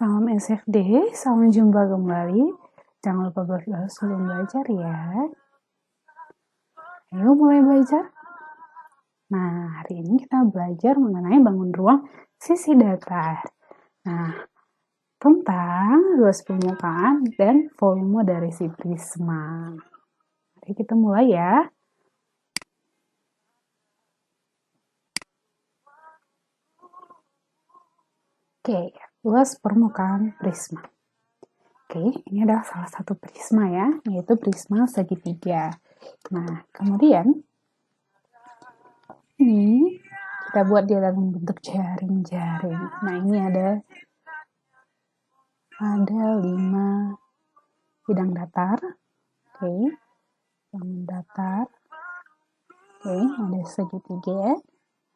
Salam SFD, salam jumpa kembali. Jangan lupa berdoa sebelum belajar ya. Ayo mulai belajar. Nah, hari ini kita belajar mengenai bangun ruang sisi datar. Nah, tentang luas permukaan dan volume dari si prisma. Mari kita mulai ya. Oke, luas permukaan prisma. Oke, ini adalah salah satu prisma ya, yaitu prisma segitiga. Nah, kemudian ini kita buat dia dalam bentuk jaring-jaring. Nah, ini ada 5 bidang datar. Oke, yang datar. Oke, ada segitiga.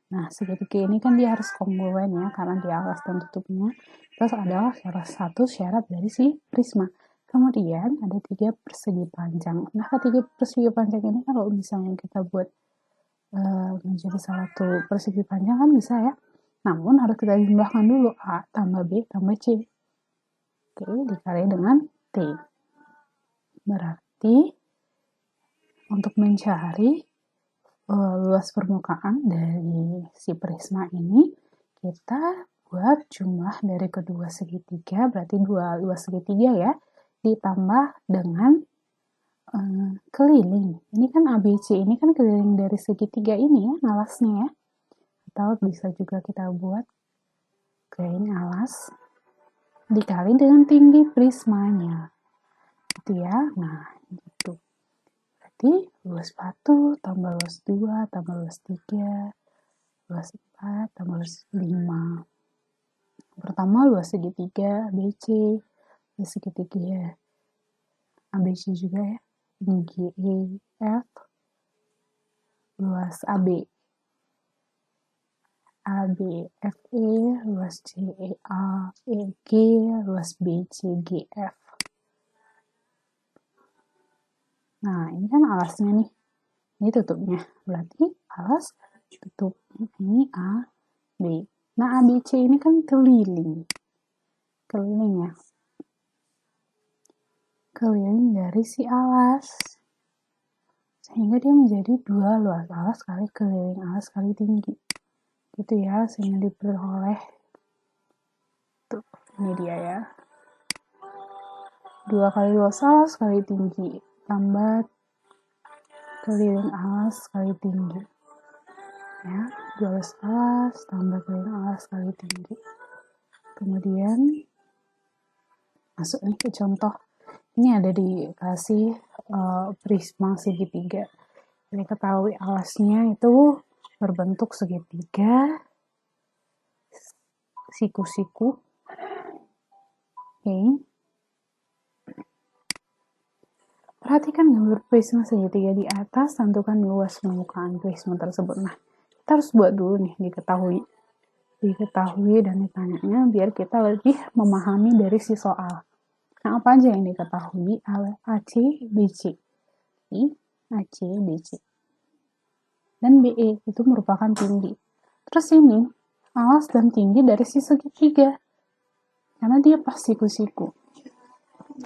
Nah, segitiga ini kan dia harus kongruen ya, karena dia alas dan tutupnya. Terus adalah salah satu syarat dari si prisma. Kemudian ada 3 persegi panjang. Nah, ketiga persegi panjang ini kalau misalnya kita buat menjadi satu persegi panjang kan bisa ya. Namun harus kita jumlahkan dulu A tambah B tambah C. Oke, dikali dengan T. Berarti untuk mencari luas permukaan dari si prisma ini, kita buat jumlah dari kedua segitiga, berarti 2 luas segitiga ya, ditambah dengan keliling. Ini kan ABC, ini kan keliling dari segitiga ini ya, alasnya ya. Atau bisa juga kita buat keliling alas dikali dengan tinggi prismanya. Gitu ya. Nah, gitu. Berarti luas 1 tambah luas 2 tambah luas 3 luas 4 tambah luas 5. Pertama luas segitiga ABC, luas segitiga ABC juga ya. Ini GEF, luas AB ABFE, luas CEA EG, luas BCGF. Nah, ini kan alasnya nih. Ini tutupnya. Berarti alas tutup. Ini A, B. Nah, ABC ini kan keliling. Keliling ya. Keliling dari si alas. Sehingga dia menjadi 2 luas alas kali keliling alas kali tinggi. Gitu ya, sehingga diperoleh. Tuh, ini dia ya. 2 kali luas alas kali tinggi. Tambah keliling alas kali tinggi. Ya, 2 luas alas tambah keliling alas kali tinggi. Kemudian masuk nih ke contoh. Ini ada dikasih prisma segitiga. Jadi ketahui alasnya itu berbentuk segitiga, siku-siku. Oke. Perhatikan gambar prisma segitiga di atas, tentukan luas permukaan prisma tersebut. Nah, kita harus buat dulu nih, diketahui dan ditanyanya biar kita lebih memahami dari si soal. Nah, apa aja yang diketahui? AC, BC. AC, BC. Dan BE itu merupakan tinggi. Terus ini, alas dan tinggi dari si segitiga. Karena dia pas siku-siku.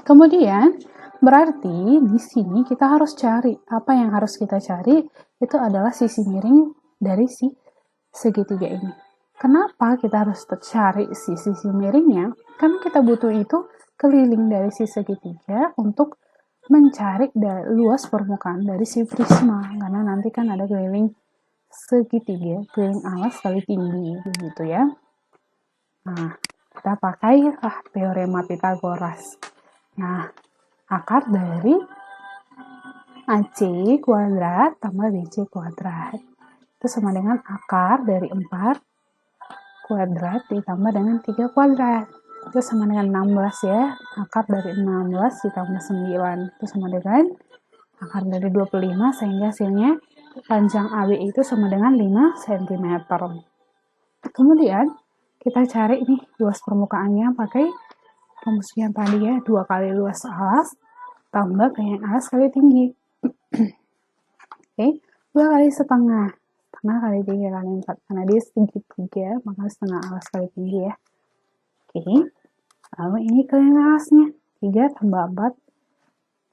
Kemudian, berarti di sini kita harus cari. Apa yang harus kita cari? Itu adalah sisi miring dari si segitiga ini. Kenapa kita harus cari sisi miringnya? Karena kita butuh itu keliling dari si segitiga untuk mencari luas permukaan dari si prisma. Karena nanti kan ada keliling segitiga, keliling alas kali tinggi, begitu ya. Nah, kita pakai teorema Pythagoras. Nah, akar dari AC kuadrat tambah BC kuadrat itu sama dengan akar dari 4 kuadrat ditambah dengan 3 kuadrat. Itu sama dengan 16 ya. Akar dari 16 ditambah 9. Itu sama dengan akar dari 25 sehingga hasilnya panjang AB itu sama dengan 5 cm. Kemudian kita cari nih luas permukaannya pakai rumus yang tadi ya. 2 kali luas alas tambah keliling alas kali tinggi. Oke, 2 kali setengah. Setengah kali 3 kali 4. Karena dia segitiga, maka setengah alas kali tinggi ya. Oke. Lalu ini keliling alasnya. 3 tambah 4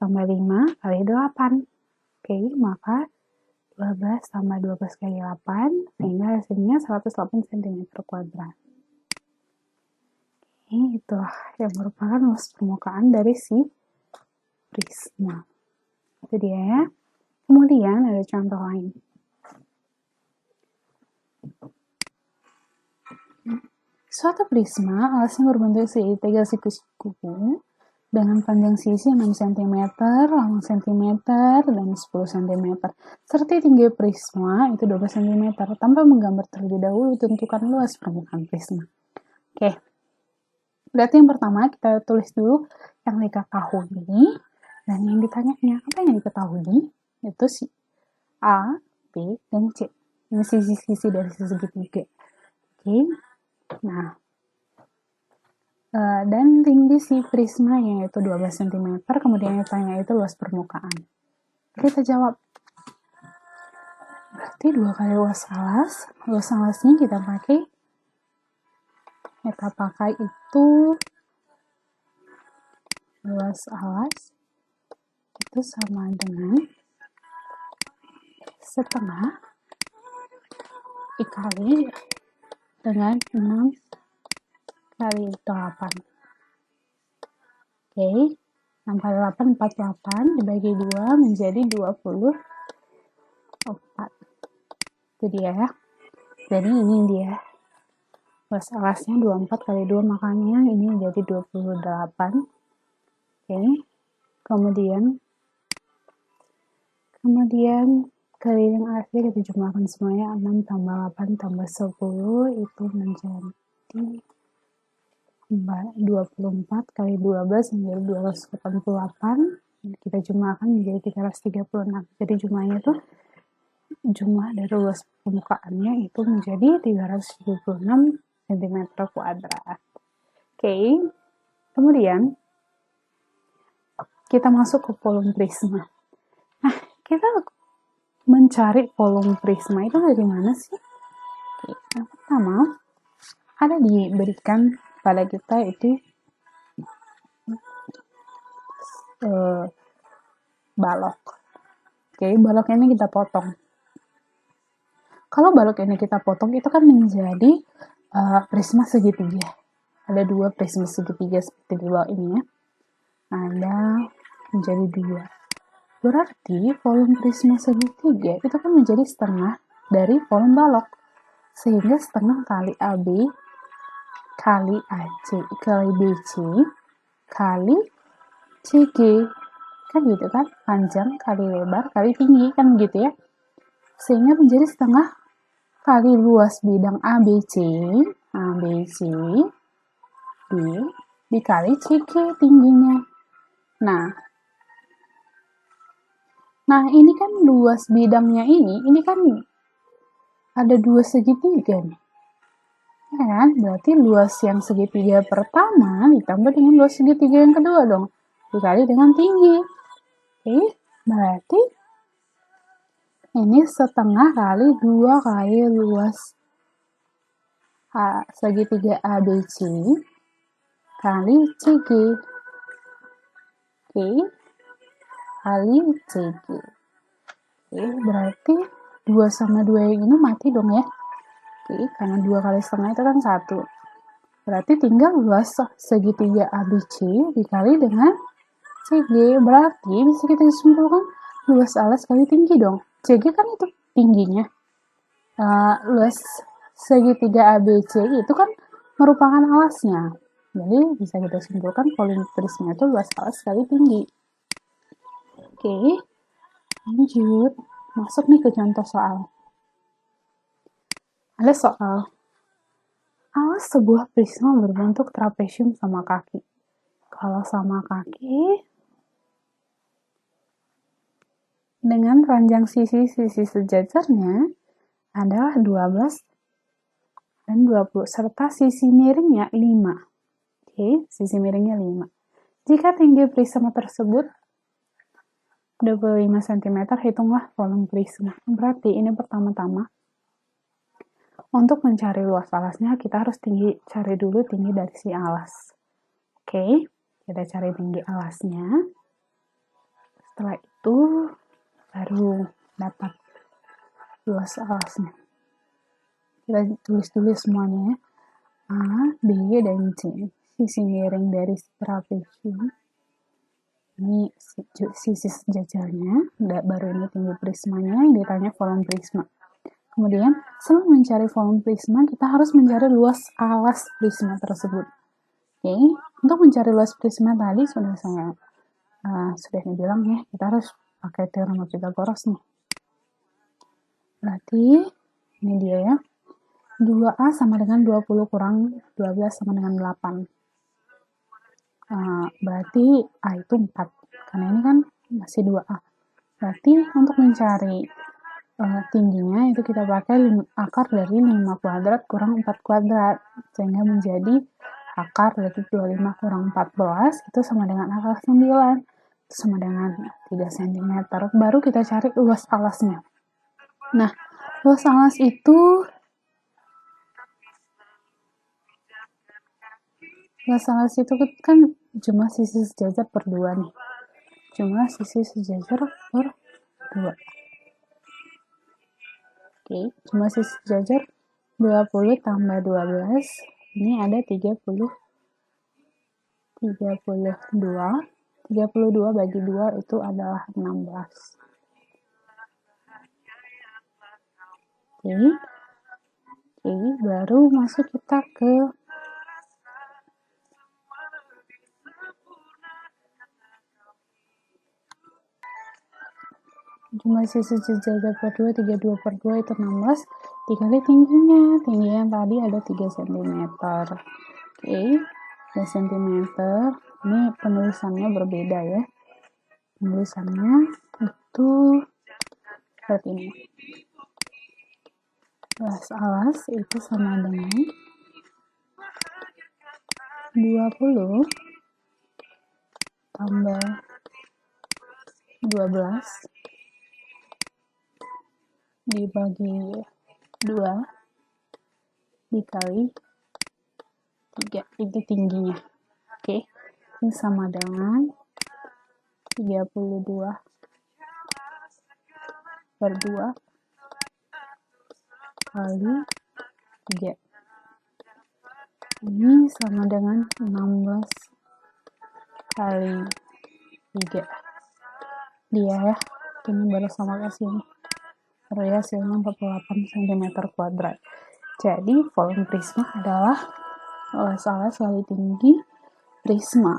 tambah 5 kali 8. Oke, maka 12 tambah 12 kali 8, sehingga hasilnya 108 cm kuadrat. Ini itulah yang merupakan luas permukaan dari si prisma. Itu dia ya. Kemudian ada contoh lain. Suatu prisma alasnya berbentuk segitiga siku-siku dengan panjang sisi 6 cm, lama cm, dan 10 cm. Serta tinggi prisma itu 12 cm. Tanpa menggambar terlebih dahulu, tentukan luas permukaan prisma. Oke. Berarti yang pertama kita tulis dulu yang diketahui dan yang ditanyanya. Apa yang diketahui? Itu si A, B, dan C. Ini sisi-sisi dari segitiga. Oke. Nah, dan tinggi si prisma yaitu 12 cm, kemudian yang ditanya itu luas permukaan. Kita jawab. Berarti 2 kali luas alasnya kita pakai itu luas alas itu sama dengan setengah dikali dengan 6 kali 8. Oke, 6 kali 8, 48, dibagi 2 menjadi 24. Itu dia ya. Jadi ini dia. Luas alasnya 24 kali 2, makanya ini jadi 28. Oke, kemudian keliling alasnya kita jumlahkan semuanya. 6 tambah 8 tambah 10 itu menjadi 24 kali 12 menjadi 288. Kita jumlahkan menjadi 336. Jadi jumlahnya itu jumlah dari luas permukaannya itu menjadi 376 cm kuadrat. Oke. Kemudian kita masuk ke volume prisma. Nah, kita mencari volume prisma itu dari mana sih? Oke, yang pertama ada diberikan pada kita itu balok. Oke, balok ini kita potong. Kalau balok ini kita potong itu kan menjadi prisma segitiga. Ada 2 prisma segitiga seperti di bawah ini ya. Ada menjadi 2. Berarti volume prisma segitiga itu kan menjadi setengah dari volume balok. Sehingga setengah kali AB kali AC kali BC kali CG. Kan gitu kan? Panjang kali lebar kali tinggi kan gitu ya. Sehingga menjadi setengah kali luas bidang ABC dikali CG tingginya. Nah ini kan luas bidangnya ini kan ada 2 segitiga nih. Ya kan? Berarti luas yang segitiga pertama ditambah dengan luas segitiga yang kedua dong. Dikali dengan tinggi. Oke, berarti ini setengah kali 2 kali luas segitiga ABC kali CG. Oke, kali CG. Oke, berarti 2 sama 2 yang ini mati dong ya. Oke, karena 2 kali setengah itu kan 1. Berarti tinggal luas segitiga ABC dikali dengan CG. Berarti bisa kita simpulkan luas alas kali tinggi dong. CG kan itu tingginya. Luas segitiga ABC itu kan merupakan alasnya. Jadi bisa kita simpulkan volume prisma itu luas alas kali tinggi. Oke, lanjut. Masuk nih ke contoh soal. Ada soal. Alas sebuah prisma berbentuk trapesium sama kaki. Kalau sama kaki, dengan panjang sisi-sisi sejajarnya adalah 12 dan 20, serta sisi miringnya 5. Oke, sisi miringnya 5. Jika tinggi prisma tersebut 25 cm, hitunglah volume prisma. Berarti ini pertama-tama, untuk mencari luas alasnya, kita harus cari dulu tinggi dari si alas. Oke, kita cari tinggi alasnya. Setelah itu baru dapat luas alasnya. Kita tulis dulu semuanya. A, B, dan C. Sisi miring dari trapesium. Ini sisi sejajarnya. Baru ini tinggi prismanya. Yang ditanya volume prisma. Kemudian, sebelum mencari volume prisma, kita harus mencari luas alas prisma tersebut. Oke, untuk mencari luas prisma tadi sudah dibilang ya, kita harus pakai teorema Pythagoras nih. Berarti, ini dia ya. 2A sama dengan 20 kurang 12 sama dengan 8. Berarti A itu 4. Karena ini kan masih 2A. Berarti untuk mencari tingginya itu kita pakai akar dari 5 kuadrat kurang 4 kuadrat. Sehingga menjadi akar dari 25 kurang 14 itu sama dengan akar 9. Itu sama dengan 3 cm. Baru kita cari luas alasnya. Nah, luas alas itu kan jumlah sisi sejajar per 2 nih. Jumlah sisi sejajar per 2. Oke, jumlah sisi sejajar 20 tambah 12. Ini ada 32. 32 bagi 2 itu adalah 16. Oke, baru masuk kita ke jumlah sisi sejajar per 2, 32 per 2 itu 16, dikali tingginya tadi ada 3 cm. Oke, 3 cm, ini penulisannya berbeda ya. Penulisannya itu seperti ini. Luas alas itu sama dengan 20 tambah 12 dibagi 2 dikali 3, itu tingginya. Oke, ini sama dengan 32 per 2 kali 3. Ini sama dengan 16 kali 3. Dia ya, ini baru sama ke sini. Baru hasilnya 48 cm kuadrat. Jadi, volume prisma adalah luas alas kali tinggi prisma.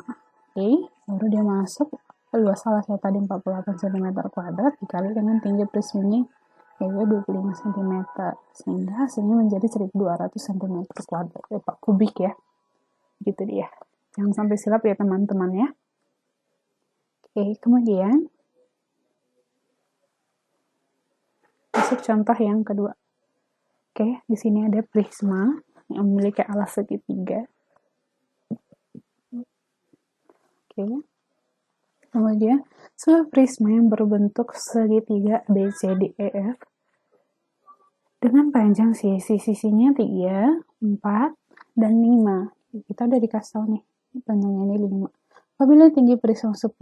Oke, baru dia masuk luas alasnya tadi 48 cm kuadrat dikali dengan tinggi prismanya yaitu 25 cm. Sehingga hasilnya menjadi 1200 cm kuadrat. Kubik ya. Gitu dia. Jangan sampai silap ya teman-teman ya. Oke, kemudian masuk contoh yang kedua. Oke, di sini ada prisma yang memiliki alas segitiga. Oke. Kemudian, sebuah prisma yang berbentuk segitiga ABCDEF dengan panjang sisi-sisinya 3, 4, dan 5. Kita udah dikasih tahu nih, panjangnya ini 5. Apabila tinggi prisma 10,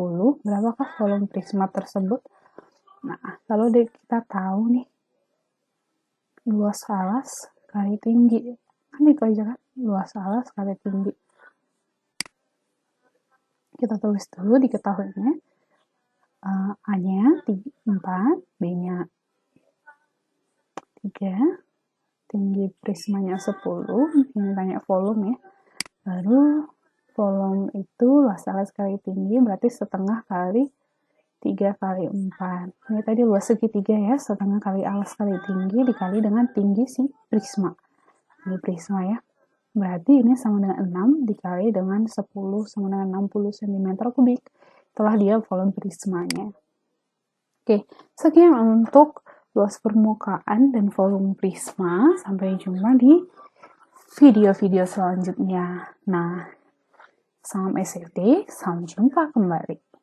berapakah volume prisma tersebut? Nah, kalau kita tahu nih, luas alas kali tinggi. Kan itu aja kan, luas alas kali tinggi. Kita tulis dulu diketahuinya. A-nya 4, B-nya 3, tinggi prismanya 10, ini tanya volume ya. Baru volume itu luas alas kali tinggi berarti setengah kali 3 kali 4. Ini tadi luas segitiga ya, setengah kali alas kali tinggi dikali dengan tinggi si prisma. Ini prisma ya. Berarti ini sama dengan 6 dikali dengan 10 sama dengan 60 cm kubik. Itulah dia volume prismanya. Oke, sekian untuk luas permukaan dan volume prisma. Sampai jumpa di video-video selanjutnya. Nah, salam SFD, sampai jumpa kembali.